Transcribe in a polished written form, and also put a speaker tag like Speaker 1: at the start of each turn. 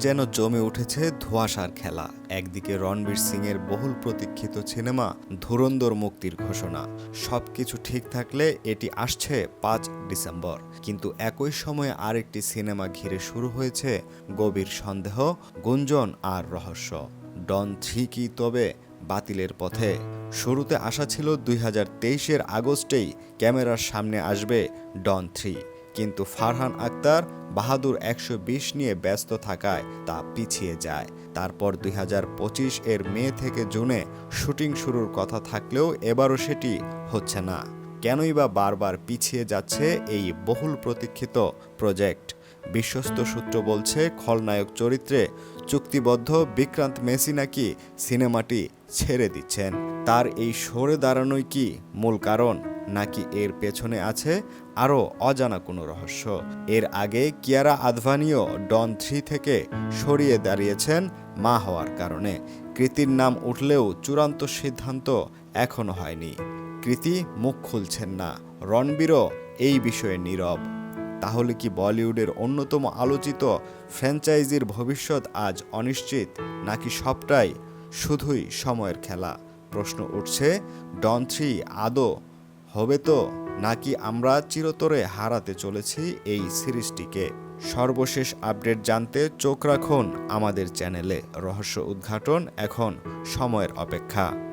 Speaker 1: যেন জমে উঠেছে ধোঁয়াশার খেলা। একদিকে রণবীর সিংয়ের বহুল প্রতীক্ষিত সিনেমা ধুরন্ধর মুক্তির ঘোষণা। সবকিছু ঠিক থাকলে এটি আসছে 5 ডিসেম্বর। কিন্তু একই সময়ে আরেকটি সিনেমা ঘিরে শুরু হয়েছে গভীর সন্দেহ, গুঞ্জন আর রহস্য। ডন 3 কি তবে বাতিলের পথে? শুরুতে আশা ছিল 2023-এর আগস্টেই ক্যামেরার সামনে আসবে ডন 3, কিন্তু ফারহান আক্তার বাহাদুর 120 নিয়ে ব্যস্ত থাকায় তা পিছিয়ে যায়। তারপর 2025-এর মে থেকে জুনে শুটিং শুরুর কথা থাকলেও এবারও সেটি হচ্ছে না। কেনই বা বারবার পিছিয়ে যাচ্ছে এই বহুল প্রতীক্ষিত প্রজেক্ট? বিশ্বস্ত সূত্র বলছে, খলনায়ক চরিত্রে চুক্তিবদ্ধ বিক্রান্ত মেসি নাকি সিনেমাটি ছেড়ে দিচ্ছেন। তার এই সরে দাঁড়ানোই কি মূল কারণ, নাকি এর পেছনে আছে আরও অজানা কোনো রহস্য? এর আগে কিয়ারা আদভানিও ডন 3 থেকে সরিয়ে দাঁড়িয়েছেন মা হওয়ার কারণে। কৃতির নাম উঠলেও চূড়ান্ত সিদ্ধান্ত এখনও হয়নি। কৃতি মুখ খুলছেন না, রণবীরও এই বিষয়ে নীরব। তাহলে কি বলিউডের অন্যতম আলোচিত ফ্র্যাঞ্চাইজির ভবিষ্যৎ আজ অনিশ্চিত, নাকি সবটাই শুধুই সময়ের খেলা? প্রশ্ন উঠছে, ডন 3 আদৌ হবে তো, নাকি আমরা চিরতরে হারাতে চলেছি এই সিরিজটিকে? সর্বশেষ আপডেট জানতে চোখ রাখুন আমাদের চ্যানেলে। রহস্য উদ্ঘাটন এখন সময়ের অপেক্ষা।